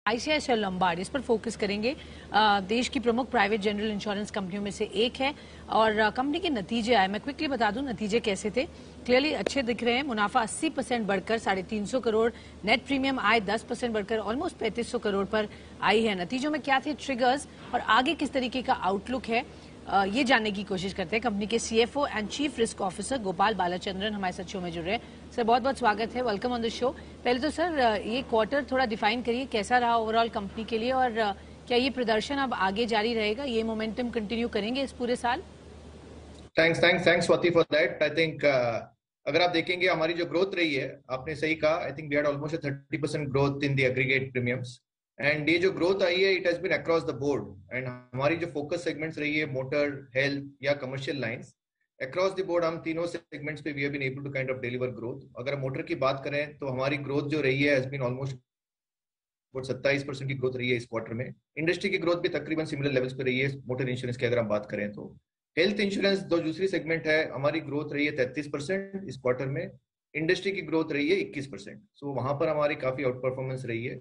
ICICI Lombard इस पर focus करेंगे। देश की प्रमुख प्राइवेट जनरल इंश्योरेंस कंपनियों में से एक है और कंपनी के नतीजे आए, मैं क्विकली बता दूं नतीजे कैसे थे। क्लियरली अच्छे दिख रहे हैं। मुनाफा 80% बढ़कर 350 करोड़, नेट प्रीमियम आय 10% बढ़कर ऑलमोस्ट 3500 करोड़ पर आई है। नतीजों में क्या थे ट्रिगर्स और आगे किस तरीके का आउटलुक है, ये जानने की कोशिश करते हैं। कंपनी के CFO and chief risk officer Gopal Balachandran हमारे साथ शो में जुड़ रहे हैं। सर बहुत बहुत स्वागत है, वेलकम ऑन द शो। पहले तो सर ये क्वार्टर थोड़ा डिफाइन करिए, कैसा रहा ओवरऑल कंपनी के लिए और क्या ये प्रदर्शन अब आगे जारी रहेगा, ये मोमेंटम कंटिन्यू करेंगे इस पूरे साल? Thanks Swati for that. I think अगर आप देखेंगे हमारी जो ग्रोथ रही है, आपने सही कहा, I think we had almost 30% growth in the aggregate premiums and ये जो ग्रोथ आई है it has been across the board. And हमारी जो फोकस सेगमेंट्स रही है मोटर, हेल्थ या commercial lines, across the board हम तीनों सेगमेंट्स पे we have been able to kind of deliver growth. अगर मोटर की बात करें तो हमारी ग्रोथ जो रही है हैज बीन ऑलमोस्ट 27% की ग्रोथ रही है इस क्वार्टर में। इंडस्ट्री की ग्रोथ भी तकरीबन सिमिलर लेवल्स पे रही है मोटर इंश्योरेंस की अगर हम बात करें तो। हेल्थ इंश्योरेंस जो दूसरी सेगमेंट है, हमारी ग्रोथ रही है 33% इस क्वार्टर में, इंडस्ट्री की ग्रोथ रही है 21%। सो वहां पर हमारी काफी आउट परफॉर्मेंस रही है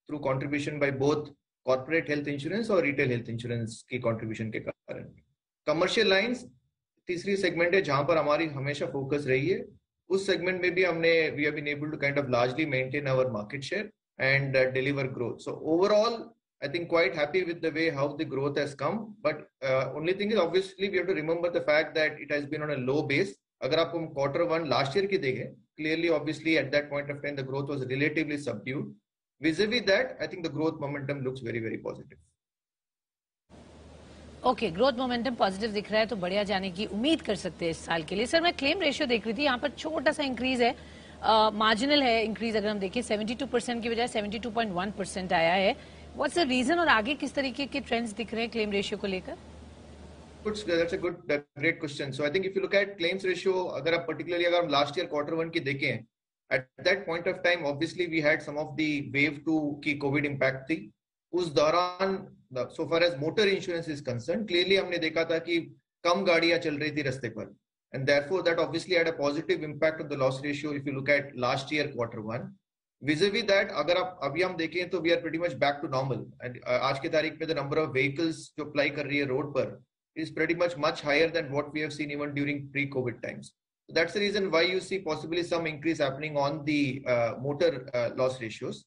through contribution by both corporate health insurance और रिटेल हेल्थ इंश्योरेंस की कंट्रीब्यूशन के कारण। कमर्शियल लाइंस तीसरी सेगमेंट है जहां पर हमारी हमेशा फोकस रही है। उस सेगमेंट में भी हमने we have been able to kind of largely maintain our market share and deliver growth. So overall, I think quite happy with the way how the growth has come. But only thing is obviously we have to remember the fact that it has been on a low base. अगर आप हम Q1 last year की देखें, clearly obviously at that point of time the growth was relatively subdued. Vis-a-vis that, I think the growth momentum looks very very positive. Okay, growth momentum positive दिख रहा है तो बढ़िया जाने की उम्मीद कर सकते हैं इस साल के लिए। सर मैं क्लेम रेशियो देख रही थी, यहाँ पर छोटा सा इंक्रीज है, मार्जिनल है इंक्रीज। अगर हम देखें 72% की बजाय 72.1% आया है। व्हाट्स द रीजन और आगे किस तरीके के ट्रेंड्स दिख रहे हैं क्लेम रेशियो को लेकर? That's a great question. So I think if you look at claims ratio, अगर आप particularly अगर हम last year Q1 की देखें, at that point of time obviously we had some of the wave 2 की COVID impact थी। उस दौरान so far as motor insurance is concerned, clearly हमने देखा था कि कम गाड़ियां चल रही थी रास्ते पर, and therefore that obviously had a positive impact on the loss ratio if you look at last year Q1. Vis-a-vis that अगर आप अभी हम देखें तो we are pretty much back to normal and आज की तारीख पे the number of vehicles जो अप्लाई कर रही है रोड पर is pretty much higher than what we have seen even during pre-COVID times. So that's the reason why you see possibly some increase happening on the motor loss ratios.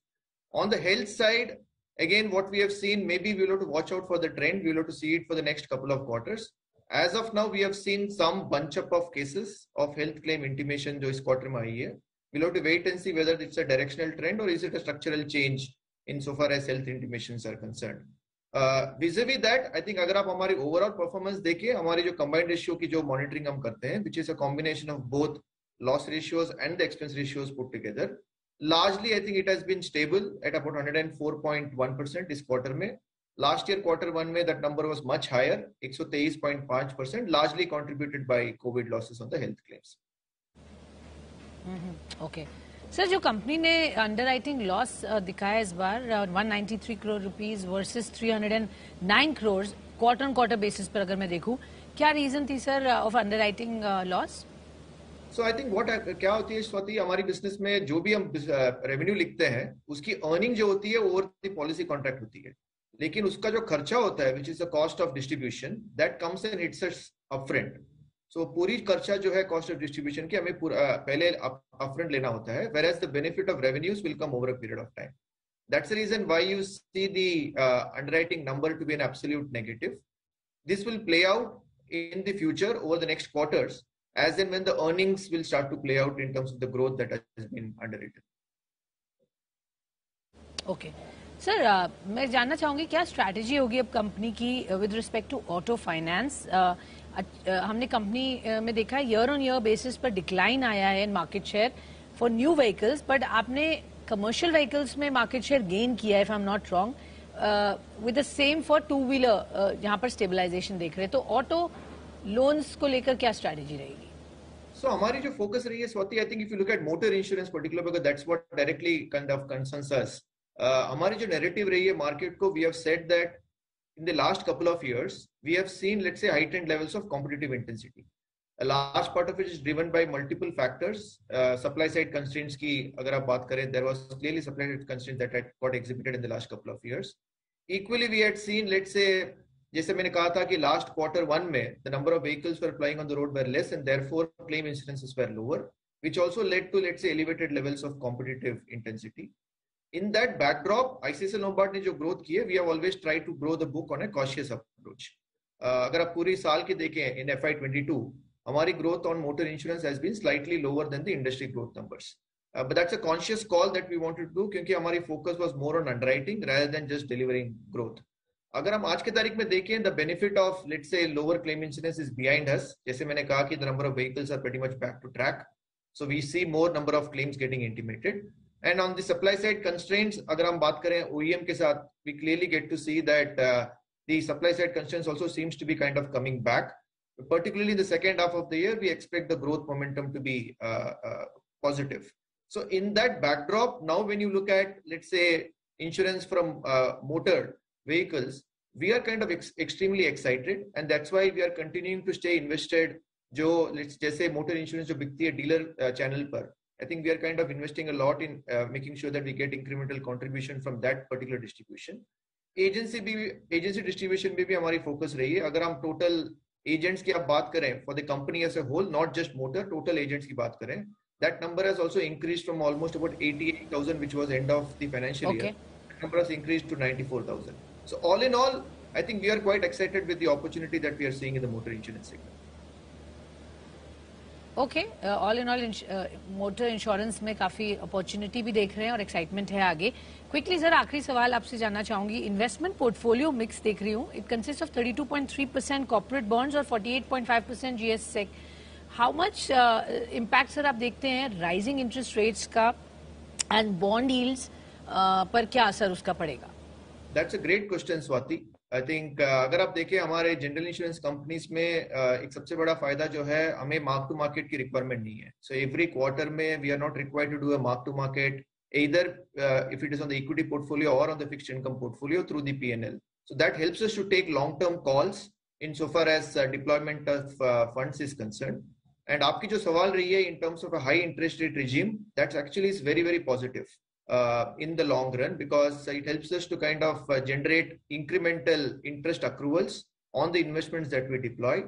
On the health side, again, what we have seen, maybe we'll have to watch out for the trend. We'll have to see it for the next couple of quarters. As of now, we have seen some bunch up of cases of health claim intimation जो इस quarter में आई है. We'll have to wait and see whether it's a directional trend or is it a structural change insofar as health intimations are concerned. vis-a-vis that, I think अगर आप हमारी overall performance देखें, हमारी जो combined ratio की जो monitoring हम करते हैं, which is a combination of both loss ratios and the expense ratios put together, largely I think it has been stable at about 104.1% this quarter में. Last year Q1 में that number was much higher, 123.5%, largely contributed by COVID losses on the health claims. Okay sir, जो company ने underwriting loss दिखाया इस बार 193 crore rupees versus 309 crore quarter on quarter basis पर अगर मैं देखूं, क्या रीजन थी sir of underwriting loss? So I think क्या होती है स्वाति, हमारी बिजनेस में जो भी हम रेवेन्यू लिखते हैं उसकी अर्निंग जो होती है ओवर द पॉलिसी कॉन्ट्रैक्ट होती है, लेकिन उसका जो खर्चा होता है which is the cost of distribution that comes and hits us upfront. So पूरी खर्चा जो है कॉस्ट ऑफ डिस्ट्रीब्यूशन की हमें पहले अपफ्रंट लेना होता है, whereas the benefit of revenues will come over a period of time. That's the reason why you see the underwriting number to be an absolute negative. This will play out in the future over the next quarters as and when the earnings will start to play out in terms of the growth that has been underwritten. Okay. Sir मैं जानना चाहूंगी क्या strategy होगी अब company की with respect to auto finance? हमने company में देखा है ईयर ऑन ईयर बेसिस पर डिक्लाइन आया है in market share for new vehicles, but आपने कमर्शियल व्हीकल्स में मार्केट शेयर गेन किया है if I am not wrong, with the same for two wheeler जहां पर स्टेबलाइजेशन देख रहे हैं, तो ऑटो लोन्स को लेकर क्या स्ट्रैटेजी रहेगी? So हमारी जो फोकस रही है Swati, I think if you look at motor insurance particular because that's what directly kind of concerns us, हमारी जो नैरेटिव रही है मार्केट को, we have said that in the last couple of years we have seen let's say heightened levels of competitive intensity A large part of it is driven by multiple factors. Supply side constraints की अगर आप बात करें, there was clearly supply side constraints that had got exhibited in the last couple of years. Equally, we had seen, let's say, जैसे मैंने कहा था कि last quarter one में the number of vehicles were plying on the road were less and therefore claim incidences were lower, which also led to, let's say, elevated levels of competitive intensity. In that backdrop, ICICI Lombard ने जो growth की है, we have always tried to grow the book on a cautious approach. अगर आप पूरी साल की देखें in FY22, हमारी growth on motor insurance has been slightly lower than the industry growth numbers. But that's a conscious call that we wanted to do क्योंकि हमारी focus was more on underwriting rather than just delivering growth. अगर हम आज के तारीख में देखें, the benefit of, let's say, lower claim incidence is behind us. जैसे मैंने कहा कि the number of vehicles are pretty much back to track. So we see more number of claims getting intimated. And on the supply side constraints, अगर हम बात करें OEM के साथ, we clearly get to see that the supply side constraints also seems to be kind of coming back. Particularly in the second half of the year, we expect the growth momentum to be positive. So in that backdrop, now when you look at, let's say, insurance from motor vehicles, we are kind of extremely excited, and that's why we are continuing to stay invested. जो जैसे motor insurance जो बिकती है dealer channel पर, I think we are kind of investing a lot in making sure that we get incremental contribution from that particular distribution. Agency distribution में भी हमारी focus रही है. अगर हम total agents की आप बात करें for the company as a whole, not just motor, total agents की बात करें, that number has also increased from almost about 88,000, which was end of the financial year. That number has increased to 94,000. So all in all, I think we are quite excited with the opportunity that we are seeing in the motor insurance segment. Okay, all in all motor insurance में काफी opportunity भी देख रहे हैं और excitement है आगे. Quickly sir, आखिरी सवाल आपसे जानना चाहूंगी. इन्वेस्टमेंट पोर्टफोलियो मिक्स देख रही हूँ. It consist of 32.3% corporate bonds और 48.5% GS sec. How much impact sir आप देखते हैं राइजिंग इंटरेस्ट रेट्स का एंड बॉन्ड यील्ड्स पर क्या असर उसका पड़ेगा? That's a great question Swati. I think अगर आप देखें हमारे जनरल इंश्योरेंस कंपनीज में एक सबसे बड़ा फायदा जो है, हमें मार्क टू मार्केट की रिक्वायरमेंट नहीं है. सो एवरी क्वार्टर में we are not required to do a mark to market, either if it is on the equity portfolio or on the fixed income portfolio through the P&L. So that helps us to take long-term calls insofar as deployment of funds is concerned. And आपकी जो सवाल रही है in terms of a high interest rate regime, that actually is very, very positive in the long run, because it helps us to kind of generate incremental interest accruals on the investments that we deploy.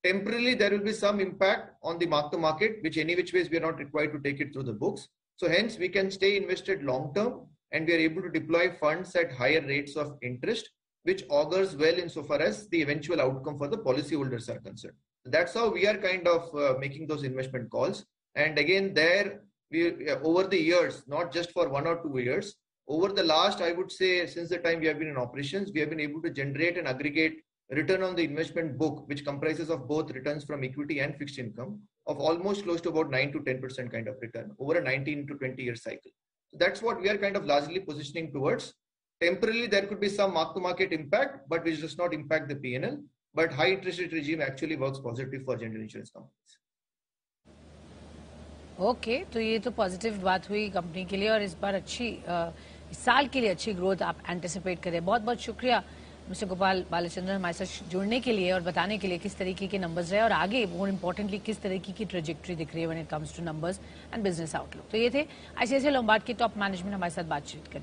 Temporarily, there will be some impact on the mark to market, which any which ways we are not required to take it through the books. So hence we can stay invested long term and we are able to deploy funds at higher rates of interest, which augurs well insofar as the eventual outcome for the policyholders are concerned. That's how we are kind of making those investment calls. And again, there we over the years, not just for 1 or 2 years, over the last, I would say, since the time we have been in operations, we have been able to generate and aggregate return on the investment book, which comprises of both returns from equity and fixed income, of almost close to about 9 to 10% kind of return over a 19 to 20 year cycle. So that's what we are kind of largely positioning towards. Temporarily, there could be some mark to market impact, but which does not impact the P&L. But high interest rate regime actually works positive for general insurance companies. Okay, तो ये तो positive बात हुई company के लिए और इस बार अच्छी इस साल के लिए अच्छी ग्रोथ आप एंटिसिपेट करें. बहुत बहुत शुक्रिया मिस्टर गोपाल बालाचंद्रन हमारे साथ जुड़ने के लिए और बताने के लिए किस तरीके के नंबर्स रहे और आगे मोर इम्पोर्टेंटली किस तरीके की ट्रेजेक्ट्री दिख रही है when it comes two numbers and business outlook. तो ये थे आईसीआईसीआई लोम्बार्ड के टॉप मैनेजमेंट हमारे साथ बातचीत करते